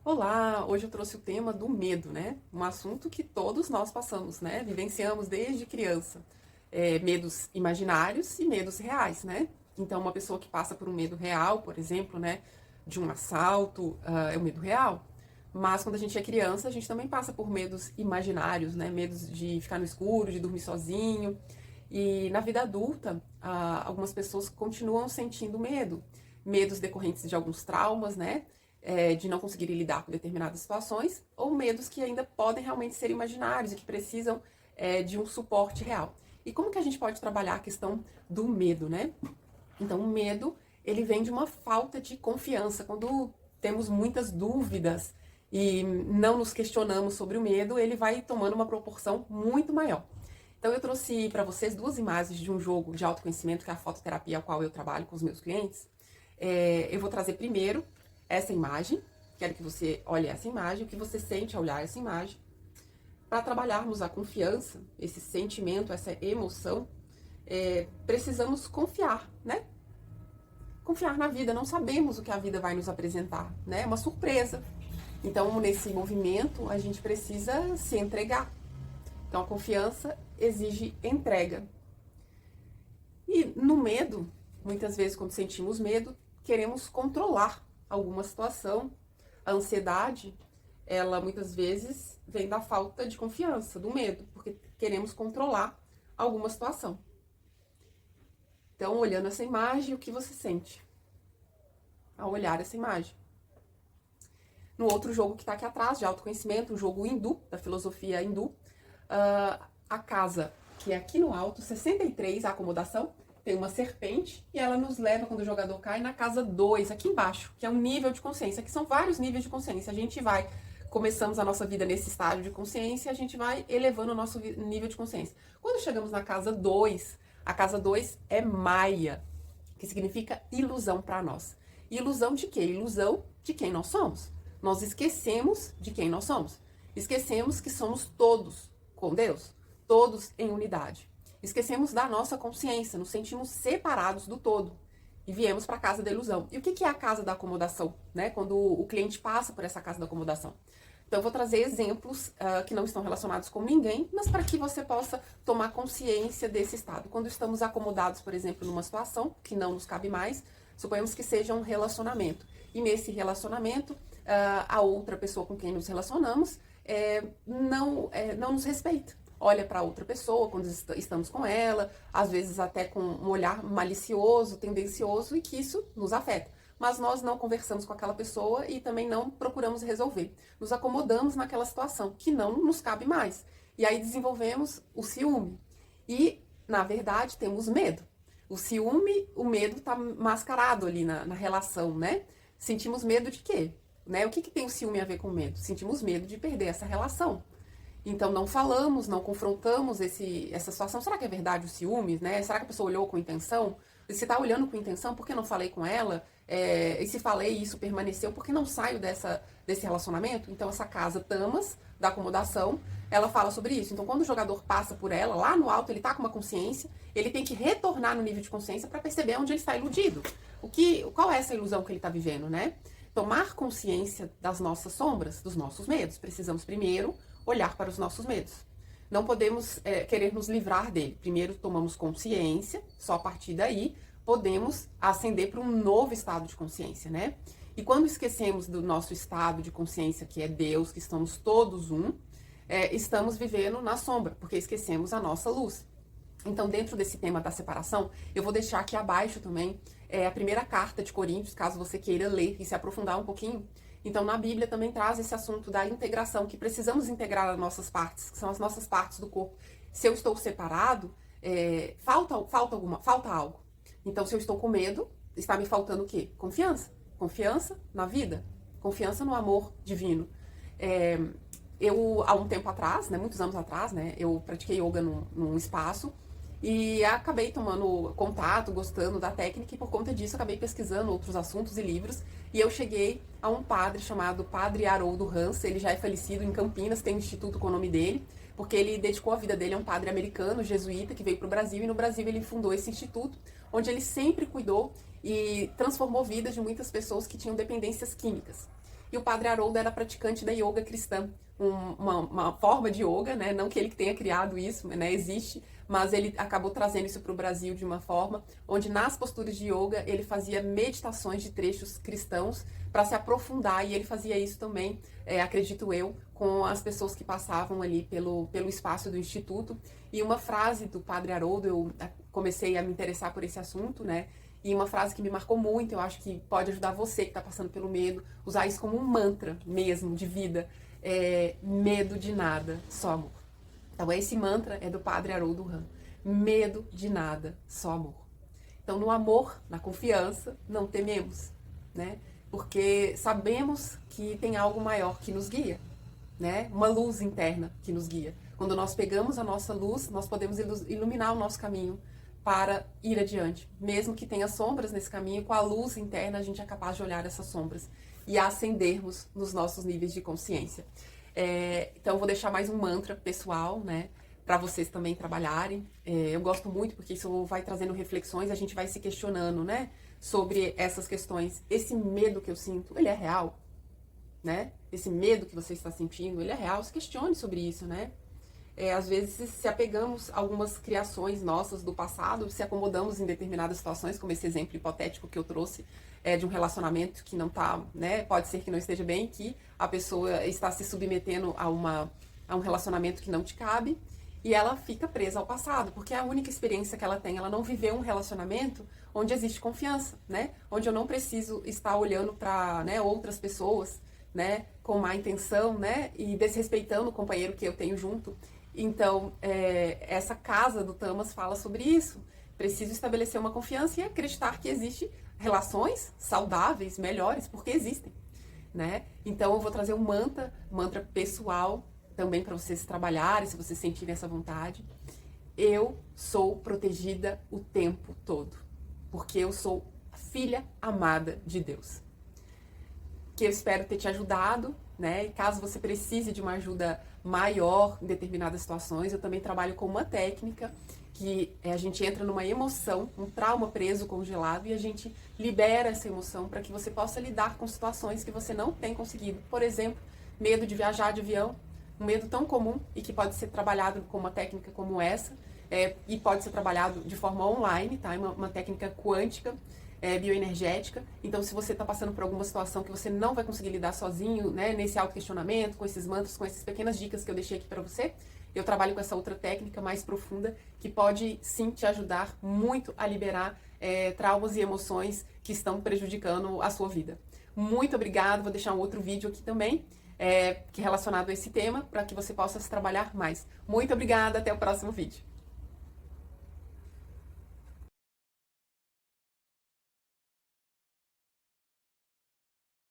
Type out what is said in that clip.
Olá, hoje eu trouxe o tema do medo, né? Um assunto que todos nós passamos, né? Vivenciamos desde criança. Medos imaginários e medos reais, né? Então, uma pessoa que passa por um medo real, por exemplo, né? De um assalto, é um medo real. Mas quando a gente é criança, a gente também passa por medos imaginários, né? Medos de ficar no escuro, de dormir sozinho. E na vida adulta, algumas pessoas continuam sentindo medo. Medos decorrentes de alguns traumas, né? De não conseguirem lidar com determinadas situações, ou medos que ainda podem realmente ser imaginários e que precisam de um suporte real. E como que a gente pode trabalhar a questão do medo, né? Então, o medo, ele vem de uma falta de confiança. Quando temos muitas dúvidas e não nos questionamos sobre o medo, ele vai tomando uma proporção muito maior. Então, eu trouxe para vocês duas imagens de um jogo de autoconhecimento, que é a fototerapia, a qual eu trabalho com os meus clientes. Eu vou trazer primeiro essa imagem, quero que você olhe essa imagem, o que você sente ao olhar essa imagem, para trabalharmos a confiança, esse sentimento, essa emoção, precisamos confiar, né? Confiar na vida, não sabemos o que a vida vai nos apresentar, né? É uma surpresa. Então, nesse movimento, a gente precisa se entregar. Então, a confiança exige entrega. E no medo, muitas vezes, quando sentimos medo, queremos controlar alguma situação. A ansiedade, ela muitas vezes vem da falta de confiança, do medo, porque queremos controlar alguma situação. Então, olhando essa imagem, o que você sente ao olhar essa imagem? No outro jogo que está aqui atrás, de autoconhecimento, um jogo hindu, da filosofia hindu, a casa que é aqui no alto, 63, a acomodação, tem uma serpente e ela nos leva, quando o jogador cai, na casa 2, aqui embaixo, que é um nível de consciência. Aqui são vários níveis de consciência. A gente vai, começamos a nossa vida nesse estágio de consciência, a gente vai elevando o nosso nível de consciência. Quando chegamos na casa 2, a casa 2 é Maia, que significa ilusão para nós. Ilusão de quê? Ilusão de quem nós somos. Nós esquecemos de quem nós somos. Esquecemos que somos todos com Deus, todos em unidade. Esquecemos da nossa consciência, nos sentimos separados do todo e viemos para a casa da ilusão. E o que é a casa da acomodação, né? Quando o cliente passa por essa casa da acomodação. Então, eu vou trazer exemplos que não estão relacionados com ninguém, mas para que você possa tomar consciência desse estado. Quando estamos acomodados, por exemplo, numa situação que não nos cabe mais, suponhamos que seja um relacionamento. E nesse relacionamento, a outra pessoa com quem nos relacionamos não nos respeita. Olha para outra pessoa quando estamos com ela, às vezes até com um olhar malicioso, tendencioso, e que isso nos afeta. Mas nós não conversamos com aquela pessoa e também não procuramos resolver. Nos acomodamos naquela situação que não nos cabe mais. E aí desenvolvemos o ciúme. E, na verdade, temos medo. O ciúme, o medo está mascarado ali na relação, né? Sentimos medo de quê? Né? O que tem o ciúme a ver com medo? Sentimos medo de perder essa relação. Então não falamos, não confrontamos essa situação. Será que é verdade o ciúme, né? Será que a pessoa olhou com intenção? E se está olhando com intenção, por que não falei com ela? E se falei e isso permaneceu, por que não saio desse relacionamento? Então essa casa Tamas, da acomodação, ela fala sobre isso. Então quando o jogador passa por ela, lá no alto ele está com uma consciência, ele tem que retornar no nível de consciência para perceber onde ele está iludido. Qual é essa ilusão que ele está vivendo, né? Tomar consciência das nossas sombras, dos nossos medos. Precisamos primeiro olhar para os nossos medos. Não podemos querer nos livrar dele. Primeiro tomamos consciência, só a partir daí podemos ascender para um novo estado de consciência, né? E quando esquecemos do nosso estado de consciência, que é Deus, que estamos todos um, estamos vivendo na sombra, porque esquecemos a nossa luz. Então, dentro desse tema da separação, eu vou deixar aqui abaixo também a primeira carta de Coríntios, caso você queira ler e se aprofundar um pouquinho. Então, na Bíblia também traz esse assunto da integração, que precisamos integrar as nossas partes, que são as nossas partes do corpo. Se eu estou separado, falta algo. Então, se eu estou com medo, está me faltando o quê? Confiança. Confiança na vida. Confiança no amor divino. Eu, há um tempo atrás, né, muitos anos atrás, né, eu pratiquei yoga num espaço e acabei tomando contato, gostando da técnica, e por conta disso acabei pesquisando outros assuntos e livros. E eu cheguei a um padre chamado Padre Haroldo Hans. Ele já é falecido em Campinas, tem um instituto com o nome dele, porque ele dedicou a vida dele a um padre americano, jesuíta, que veio para o Brasil, e no Brasil ele fundou esse instituto, onde ele sempre cuidou e transformou vidas de muitas pessoas que tinham dependências químicas. E o Padre Haroldo era praticante da yoga cristã, uma forma de yoga, né? Não que ele tenha criado isso, né? Existe, mas ele acabou trazendo isso para o Brasil de uma forma onde nas posturas de yoga ele fazia meditações de trechos cristãos para se aprofundar, e ele fazia isso também, acredito eu, com as pessoas que passavam ali pelo espaço do Instituto. E uma frase do Padre Haroldo, eu comecei a me interessar por esse assunto, né? E uma frase que me marcou muito, eu acho que pode ajudar você que está passando pelo medo, usar isso como um mantra mesmo de vida. Medo de nada, só amor. Então esse mantra é do Padre Haroldo Ram. Medo de nada, só amor. Então no amor, na confiança, não tememos, né? Porque sabemos que tem algo maior que nos guia, né? Uma luz interna que nos guia. Quando nós pegamos a nossa luz, nós podemos iluminar o nosso caminho para ir adiante. Mesmo que tenha sombras nesse caminho, com a luz interna a gente é capaz de olhar essas sombras e ascendermos nos nossos níveis de consciência. Então eu vou deixar mais um mantra pessoal, né, para vocês também trabalharem. Eu gosto muito porque isso vai trazendo reflexões, a gente vai se questionando, né, sobre essas questões. Esse medo que eu sinto, ele é real? Né? Esse medo que você está sentindo, ele é real? Se questione sobre isso, né? Às vezes se apegamos a algumas criações nossas do passado, se acomodamos em determinadas situações, como esse exemplo hipotético que eu trouxe, de um relacionamento que não está, né, pode ser que não esteja bem, que a pessoa está se submetendo a um relacionamento que não te cabe, e ela fica presa ao passado, porque é a única experiência que ela tem. Ela não viveu um relacionamento onde existe confiança, né? Onde eu não preciso estar olhando para, né, outras pessoas, né, com má intenção, né, e desrespeitando o companheiro que eu tenho junto. Então, essa casa do Tamas fala sobre isso. Preciso estabelecer uma confiança e acreditar que existem relações saudáveis, melhores, porque existem, né? Então, eu vou trazer um mantra pessoal também para vocês trabalharem, se vocês sentirem essa vontade. Eu sou protegida o tempo todo, porque eu sou filha amada de Deus. Que eu espero ter te ajudado, né? E caso você precise de uma ajuda maior em determinadas situações, eu também trabalho com uma técnica que a gente entra numa emoção, um trauma preso, congelado, e a gente libera essa emoção para que você possa lidar com situações que você não tem conseguido. Por exemplo, medo de viajar de avião, um medo tão comum e que pode ser trabalhado com uma técnica como essa, e pode ser trabalhado de forma online, tá? Uma técnica quântica, bioenergética. Então, se você está passando por alguma situação que você não vai conseguir lidar sozinho, né, nesse autoquestionamento, com esses mantras, com essas pequenas dicas que eu deixei aqui para você, eu trabalho com essa outra técnica mais profunda que pode sim te ajudar muito a liberar traumas e emoções que estão prejudicando a sua vida. Muito obrigada, vou deixar um outro vídeo aqui também, que é relacionado a esse tema, para que você possa se trabalhar mais. Muito obrigada, até o próximo vídeo.